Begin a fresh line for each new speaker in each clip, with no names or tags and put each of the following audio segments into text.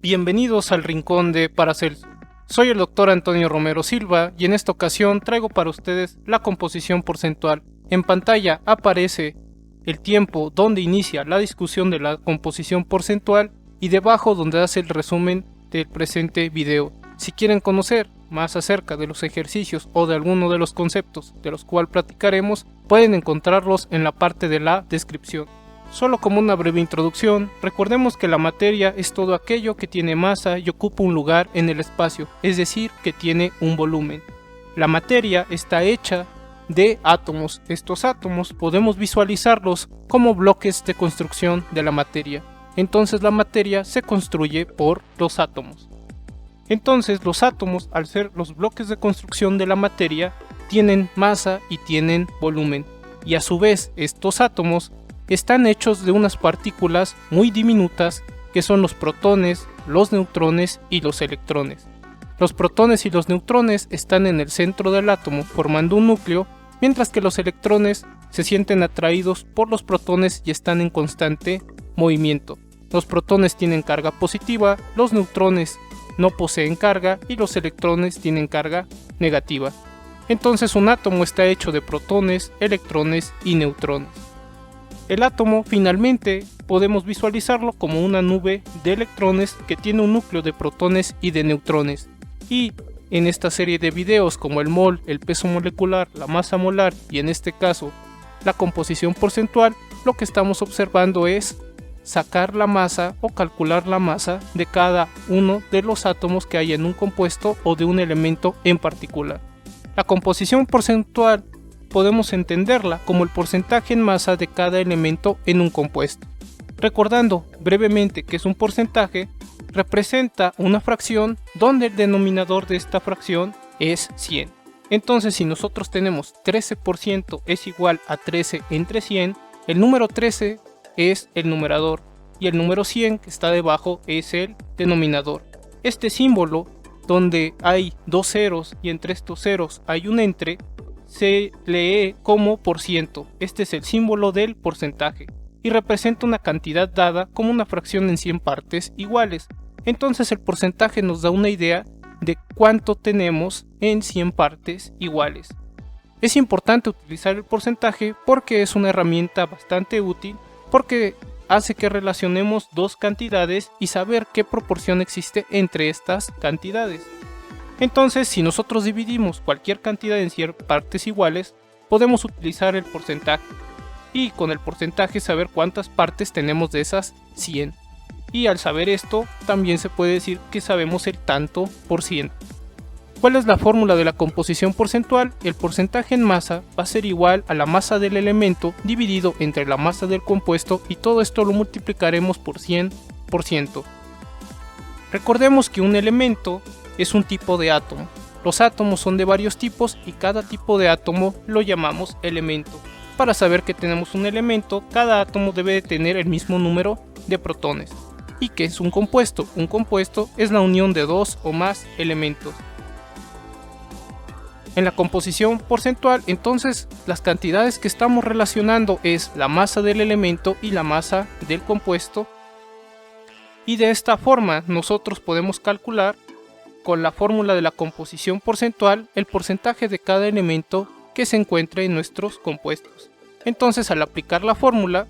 Bienvenidos al Rincón de Paracelso. Soy el Dr. Antonio Romero Silva y en esta ocasión traigo para ustedes la composición porcentual. En pantalla aparece el tiempo donde inicia la discusión de la composición porcentual y debajo donde hace el resumen del presente video. Si quieren conocer más acerca de los ejercicios o de alguno de los conceptos de los cuales platicaremos, pueden encontrarlos en la parte de la descripción. Solo como una breve introducción, recordemos que la materia es todo aquello que tiene masa y ocupa un lugar en el espacio, es decir, que tiene un volumen. La materia está hecha de átomos. Estos átomos podemos visualizarlos como bloques de construcción de la materia. Entonces la materia se construye por los átomos. Entonces los átomos, al ser los bloques de construcción de la materia, tienen masa y tienen volumen. Y a su vez estos átomos están hechos de unas partículas muy diminutas que son los protones, los neutrones y los electrones. Los protones y los neutrones están en el centro del átomo formando un núcleo, mientras que los electrones se sienten atraídos por los protones y están en constante movimiento. Los protones tienen carga positiva, los neutrones no poseen carga y los electrones tienen carga negativa. Entonces un átomo está hecho de protones, electrones y neutrones. El átomo finalmente podemos visualizarlo como una nube de electrones que tiene un núcleo de protones y de neutrones. Y en esta serie de videos como el mol, el peso molecular, la masa molar y en este caso la composición porcentual, lo que estamos observando es sacar la masa o calcular la masa de cada uno de los átomos que hay en un compuesto o de un elemento en particular. La composición porcentual podemos entenderla como el porcentaje en masa de cada elemento en un compuesto. Recordando brevemente que es un porcentaje, representa una fracción donde el denominador de esta fracción es 100. Entonces si nosotros tenemos 13% es igual a 13 entre 100, el número 13 es el numerador y el número 100 que está debajo es el denominador. Este símbolo donde hay dos ceros y entre estos ceros hay un entre, se lee como por ciento. Este es el símbolo del porcentaje y representa una cantidad dada como una fracción en 100 partes iguales. Entonces el porcentaje nos da una idea de cuánto tenemos en 100 partes iguales. Es importante utilizar el porcentaje porque es una herramienta bastante útil, porque hace que relacionemos dos cantidades y saber qué proporción existe entre estas cantidades. Entonces, si nosotros dividimos cualquier cantidad en 100 partes iguales, podemos utilizar el porcentaje y con el porcentaje saber cuántas partes tenemos de esas 100. Y al saber esto, también se puede decir que sabemos el tanto por ciento. ¿Cuál es la fórmula de la composición porcentual? El porcentaje en masa va a ser igual a la masa del elemento dividido entre la masa del compuesto y todo esto lo multiplicaremos por 100%. Recordemos que un elemento es un tipo de átomo. Los átomos son de varios tipos y cada tipo de átomo lo llamamos elemento. Para saber que tenemos un elemento, cada átomo debe de tener el mismo número de protones. ¿Y qué es un compuesto? Un compuesto es la unión de dos o más elementos. En la composición porcentual, entonces, las cantidades que estamos relacionando es la masa del elemento y la masa del compuesto. Y de esta forma nosotros podemos calcular con la fórmula de la composición porcentual el porcentaje de cada elemento que se encuentra en nuestros compuestos. Entonces al aplicar la fórmula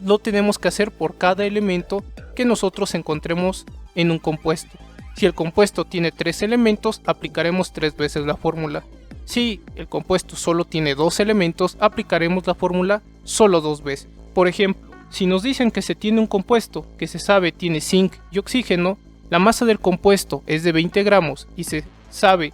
lo tenemos que hacer por cada elemento que nosotros encontremos en un compuesto. Si el compuesto tiene 3 elementos, aplicaremos 3 veces la fórmula. Si el compuesto solo tiene 2 elementos, aplicaremos la fórmula solo 2 veces. Por ejemplo, si nos dicen que se tiene un compuesto que se sabe tiene zinc y oxígeno, la masa del compuesto es de 20 gramos y se sabe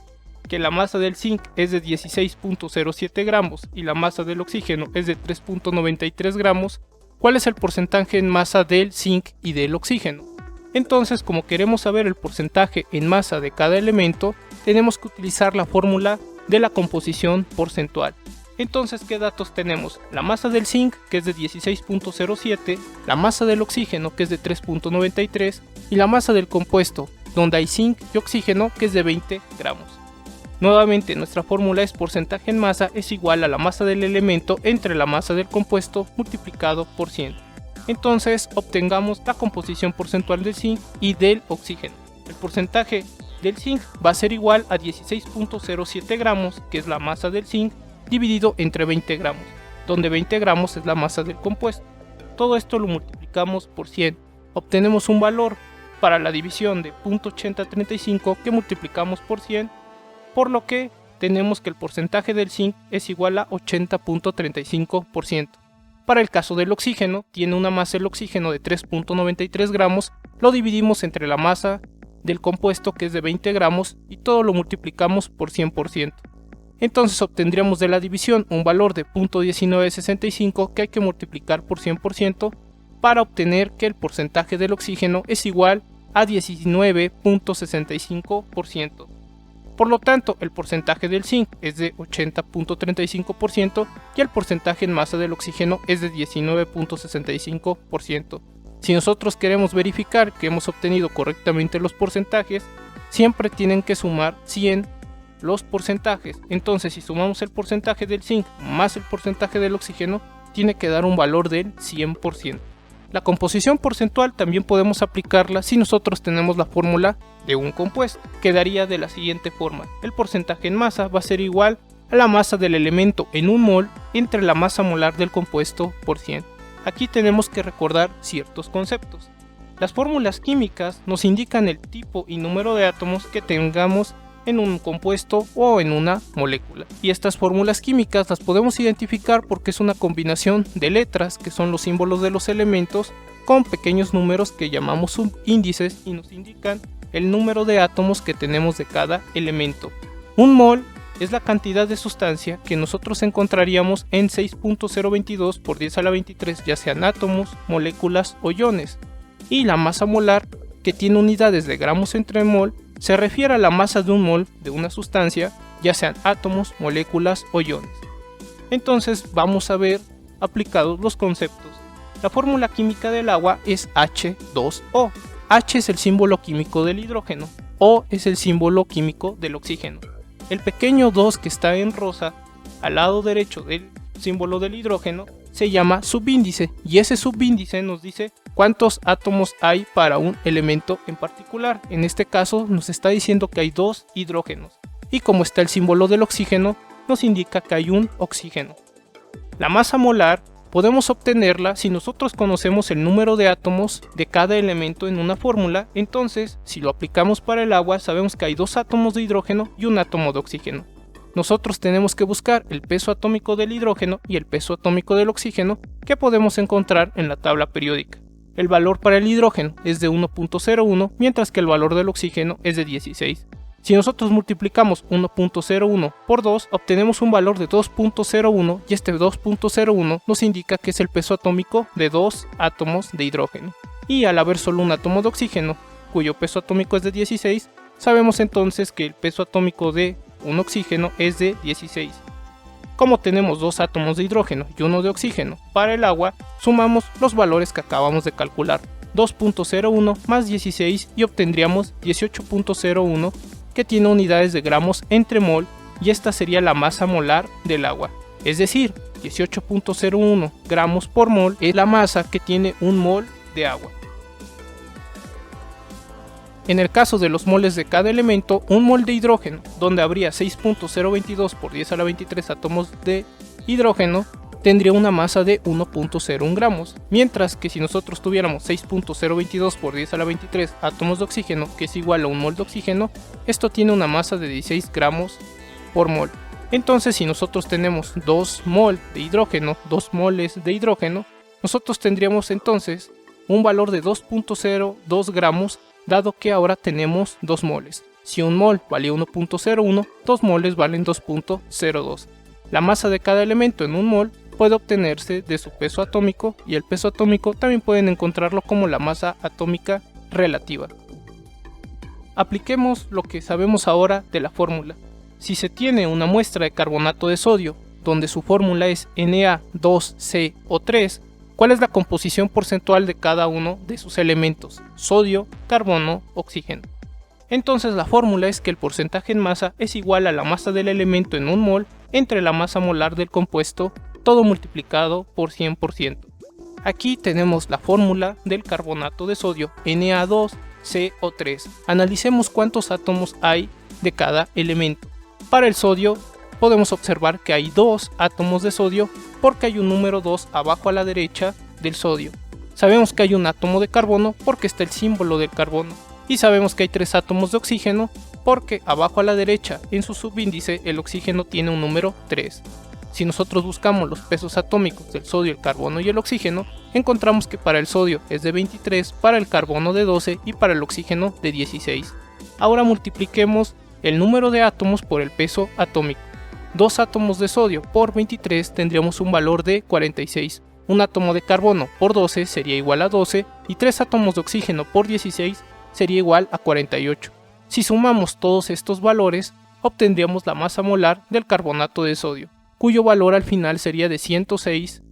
que la masa del zinc es de 16.07 gramos y la masa del oxígeno es de 3.93 gramos, ¿cuál es el porcentaje en masa del zinc y del oxígeno? Entonces, como queremos saber el porcentaje en masa de cada elemento, tenemos que utilizar la fórmula de la composición porcentual. Entonces, ¿qué datos tenemos? La masa del zinc, que es de 16.07, la masa del oxígeno, que es de 3.93, y la masa del compuesto, donde hay zinc y oxígeno, que es de 20 gramos. Nuevamente, nuestra fórmula es porcentaje en masa es igual a la masa del elemento entre la masa del compuesto multiplicado por 100. entonces obtengamos la composición porcentual del zinc y del oxígeno. El porcentaje del zinc va a ser igual a 16.07 gramos, que es la masa del zinc, dividido entre 20 gramos, donde 20 gramos es la masa del compuesto. Todo esto lo multiplicamos por 100, obtenemos un valor para la división de 0.8035 que multiplicamos por 100, por lo que tenemos que el porcentaje del zinc es igual a 80.35%. Para el caso del oxígeno, tiene una masa el oxígeno de 3.93 gramos, lo dividimos entre la masa del compuesto, que es de 20 gramos, y todo lo multiplicamos por 100%. Entonces obtendríamos de la división un valor de 0.1965 que hay que multiplicar por 100% para obtener que el porcentaje del oxígeno es igual a 19.65%. Por lo tanto, el porcentaje del zinc es de 80.35% y el porcentaje en masa del oxígeno es de 19.65%. Si nosotros queremos verificar que hemos obtenido correctamente los porcentajes, siempre tienen que sumar 100 los porcentajes. Entonces, si sumamos el porcentaje del zinc más el porcentaje del oxígeno, tiene que dar un valor del 100%. La composición porcentual también podemos aplicarla si nosotros tenemos la fórmula de un compuesto. Quedaría de la siguiente forma: el porcentaje en masa va a ser igual a la masa del elemento en un mol entre la masa molar del compuesto por 100. Aquí tenemos que recordar ciertos conceptos. Las fórmulas químicas nos indican el tipo y número de átomos que tengamos en un compuesto o en una molécula. Y estas fórmulas químicas las podemos identificar porque es una combinación de letras, que son los símbolos de los elementos, con pequeños números que llamamos subíndices y nos indican el número de átomos que tenemos de cada elemento. Un mol es la cantidad de sustancia que nosotros encontraríamos en 6.022 por 10 a la 23, ya sean átomos, moléculas o iones. Y la masa molar, que tiene unidades de gramos entre mol, se refiere a la masa de un mol de una sustancia, ya sean átomos, moléculas o iones. Entonces vamos a ver aplicados los conceptos. La fórmula química del agua es H2O. H es el símbolo químico del hidrógeno, O es el símbolo químico del oxígeno. El pequeño 2 que está en rosa al lado derecho del símbolo del hidrógeno se llama subíndice, y ese subíndice nos dice cuántos átomos hay para un elemento en particular. En este caso nos está diciendo que hay 2 hidrógenos, y como está el símbolo del oxígeno, nos indica que hay un oxígeno. La masa molar podemos obtenerla si nosotros conocemos el número de átomos de cada elemento en una fórmula. Entonces, si lo aplicamos para el agua, sabemos que hay 2 átomos de hidrógeno y un átomo de oxígeno. Nosotros tenemos que buscar el peso atómico del hidrógeno y el peso atómico del oxígeno, que podemos encontrar en la tabla periódica. El valor para el hidrógeno es de 1.01, mientras que el valor del oxígeno es de 16. Si nosotros multiplicamos 1.01 por 2, obtenemos un valor de 2.01, y este 2.01 nos indica que es el peso atómico de 2 átomos de hidrógeno. Y al haber solo un átomo de oxígeno, cuyo peso atómico es de 16, sabemos entonces que el peso atómico de un oxígeno es de 16. Como tenemos 2 átomos de hidrógeno y 1 de oxígeno para el agua, sumamos los valores que acabamos de calcular, 2.01 más 16, y obtendríamos 18.01, que tiene unidades de gramos entre mol, y esta sería la masa molar del agua. Es decir, 18.01 gramos por mol es la masa que tiene un mol de agua. En el caso de los moles de cada elemento, un mol de hidrógeno, donde habría 6.022 por 10 a la 23 átomos de hidrógeno, tendría una masa de 1.01 gramos, mientras que si nosotros tuviéramos 6.022 por 10 a la 23 átomos de oxígeno, que es igual a un mol de oxígeno, esto tiene una masa de 16 gramos por mol. Entonces, si nosotros tenemos 2 mol de hidrógeno, 2 moles de hidrógeno, nosotros tendríamos entonces un valor de 2.02 gramos, dado que ahora tenemos 2 moles. Si un mol valía 1.01, 2 moles valen 2.02. La masa de cada elemento en un mol puede obtenerse de su peso atómico, y el peso atómico también pueden encontrarlo como la masa atómica relativa. Apliquemos lo que sabemos ahora de la fórmula. Si se tiene una muestra de carbonato de sodio, donde su fórmula es Na2CO3, ¿cuál es la composición porcentual de cada uno de sus elementos? Sodio, carbono, oxígeno. Entonces la fórmula es que el porcentaje en masa es igual a la masa del elemento en un mol entre la masa molar del compuesto, todo multiplicado por 100%. Aquí tenemos la fórmula del carbonato de sodio Na2CO3. Analicemos cuántos átomos hay de cada elemento. Para el sodio podemos observar que hay 2 átomos de sodio porque hay un número 2 abajo a la derecha del sodio. Sabemos que hay un átomo de carbono porque está el símbolo del carbono. Y sabemos que hay 3 átomos de oxígeno porque abajo a la derecha en su subíndice el oxígeno tiene un número 3. Si nosotros buscamos los pesos atómicos del sodio, el carbono y el oxígeno, encontramos que para el sodio es de 23, para el carbono de 12 y para el oxígeno de 16. Ahora multipliquemos el número de átomos por el peso atómico. 2 átomos de sodio por 23 tendríamos un valor de 46. Un átomo de carbono por 12 sería igual a 12 y 3 átomos de oxígeno por 16 sería igual a 48. Si sumamos todos estos valores, obtendríamos la masa molar del carbonato de sodio, cuyo valor al final sería de 106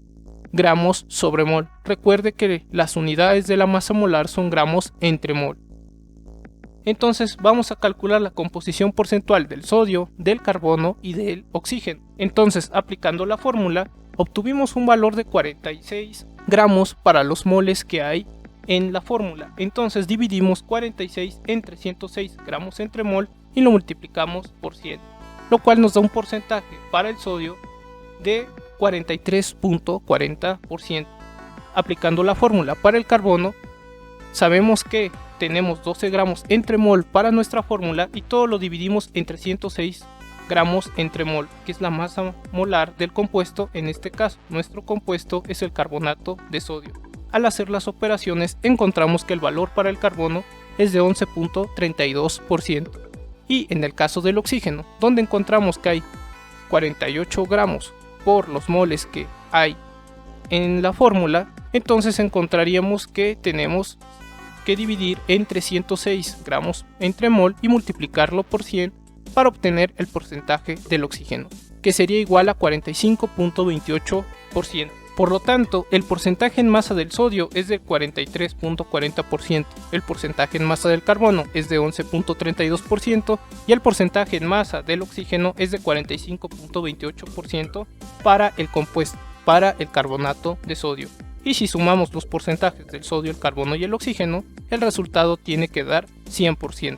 gramos sobre mol. Recuerde que las unidades de la masa molar son gramos entre mol. Entonces vamos a calcular la composición porcentual del sodio, del carbono y del oxígeno. Entonces, aplicando la fórmula, obtuvimos un valor de 46 gramos para los moles que hay en la fórmula. Entonces dividimos 46 entre 106 gramos entre mol y lo multiplicamos por 100, lo cual nos da un porcentaje para el sodio de 43.40%. Aplicando la fórmula para el carbono, sabemos que tenemos 12 gramos entre mol para nuestra fórmula y todo lo dividimos entre 106 gramos entre mol, que es la masa molar del compuesto. En este caso, nuestro compuesto es el carbonato de sodio. Al hacer las operaciones, encontramos que el valor para el carbono es de 11.32%. Y en el caso del oxígeno, donde encontramos que hay 48 gramos por los moles que hay en la fórmula, entonces encontraríamos que tenemos que dividir entre 106 gramos entre mol y multiplicarlo por 100 para obtener el porcentaje del oxígeno, que sería igual a 45.28%. Por lo tanto, el porcentaje en masa del sodio es de 43.40%, el porcentaje en masa del carbono es de 11.32% y el porcentaje en masa del oxígeno es de 45.28% para el compuesto, para el carbonato de sodio. Y si sumamos los porcentajes del sodio, el carbono y el oxígeno, el resultado tiene que dar 100%.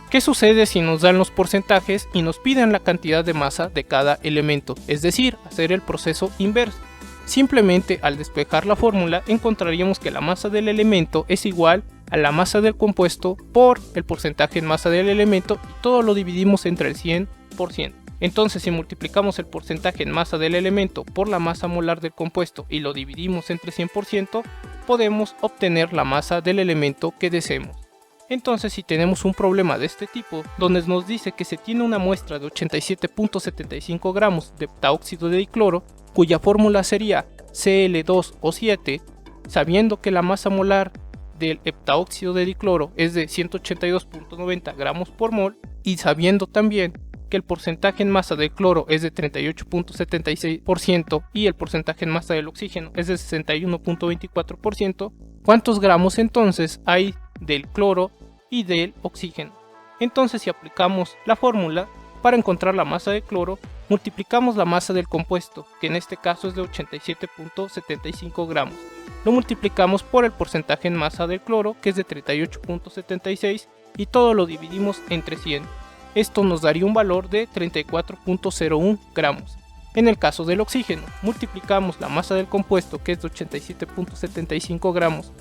¿Qué sucede si nos dan los porcentajes y nos piden la cantidad de masa de cada elemento? Es decir, hacer el proceso inverso. Simplemente al despejar la fórmula encontraríamos que la masa del elemento es igual a la masa del compuesto por el porcentaje en masa del elemento y todo lo dividimos entre el 100%. Entonces, si multiplicamos el porcentaje en masa del elemento por la masa molar del compuesto y lo dividimos entre 100%, podemos obtener la masa del elemento que deseemos. Entonces, si tenemos un problema de este tipo, donde nos dice que se tiene una muestra de 87.75 gramos de heptaóxido de dicloro, cuya fórmula sería Cl2O7, sabiendo que la masa molar del heptaóxido de dicloro es de 182.90 gramos por mol, y sabiendo también que el porcentaje en masa del cloro es de 38.76% y el porcentaje en masa del oxígeno es de 61.24%, ¿cuántos gramos entonces hay del cloro y del oxígeno? Entonces, si aplicamos la fórmula para encontrar la masa de cloro, multiplicamos la masa del compuesto, que en este caso es de 87.75 gramos. Lo multiplicamos por el porcentaje en masa del cloro, que es de 38.76, y todo lo dividimos entre 100. Esto nos daría un valor de 34.01 gramos. En el caso del oxígeno, multiplicamos la masa del compuesto, que es de 87.75 gramos,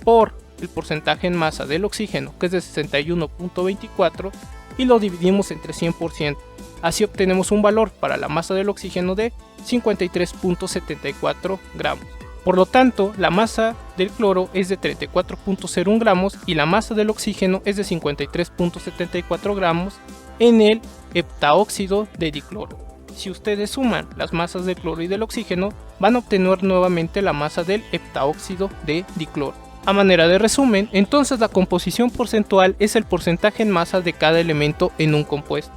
por el porcentaje en masa del oxígeno, que es de 61.24, y lo dividimos entre 100%. Así obtenemos un valor para la masa del oxígeno de 53.74 gramos. Por lo tanto, la masa del cloro es de 34.01 gramos y la masa del oxígeno es de 53.74 gramos en el heptaóxido de dicloro. Si ustedes suman las masas del cloro y del oxígeno, van a obtener nuevamente la masa del heptaóxido de dicloro. A manera de resumen, entonces la composición porcentual es el porcentaje en masa de cada elemento en un compuesto.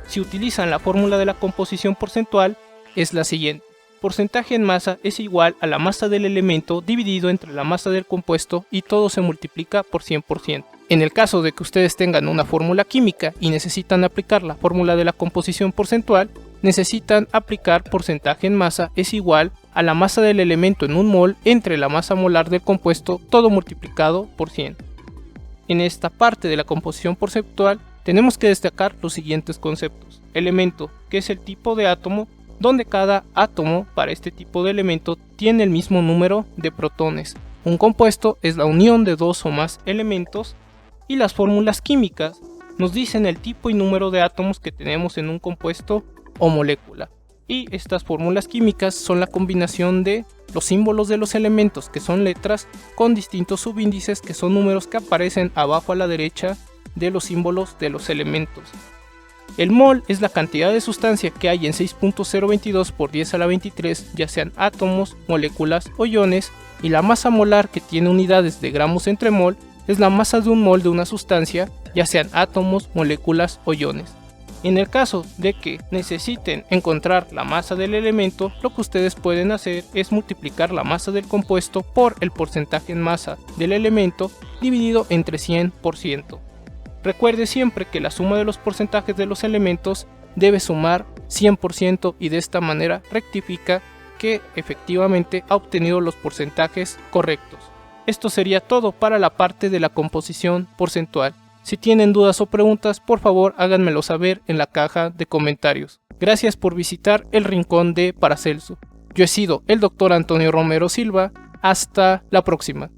Si utilizan la fórmula de la composición porcentual, es la siguiente. Porcentaje en masa es igual a la masa del elemento dividido entre la masa del compuesto y todo se multiplica por 100%. En el caso de que ustedes tengan una fórmula química y necesitan aplicar la fórmula de la composición porcentual, necesitan aplicar porcentaje en masa es igual a la masa del elemento en un mol entre la masa molar del compuesto, todo multiplicado por 100. En esta parte de la composición porcentual tenemos que destacar los siguientes conceptos. Elemento, que es el tipo de átomo, donde cada átomo para este tipo de elemento tiene el mismo número de protones. Un compuesto es la unión de dos o más elementos, y las fórmulas químicas nos dicen el tipo y número de átomos que tenemos en un compuesto o molécula. Y estas fórmulas químicas son la combinación de los símbolos de los elementos, que son letras, con distintos subíndices, que son números que aparecen abajo a la derecha de los símbolos de los elementos. El mol es la cantidad de sustancia que hay en 6.022 por 10 a la 23, ya sean átomos, moléculas o iones, y la masa molar, que tiene unidades de gramos entre mol, es la masa de un mol de una sustancia, ya sean átomos, moléculas o iones. En el caso de que necesiten encontrar la masa del elemento, lo que ustedes pueden hacer es multiplicar la masa del compuesto por el porcentaje en masa del elemento dividido entre 100%. Recuerde siempre que la suma de los porcentajes de los elementos debe sumar 100% y de esta manera rectifica que efectivamente ha obtenido los porcentajes correctos. Esto sería todo para la parte de la composición porcentual. Si tienen dudas o preguntas, por favor háganmelo saber en la caja de comentarios. Gracias por visitar el rincón de Paracelso. Yo he sido el Dr. Antonio Romero Silva. Hasta la próxima.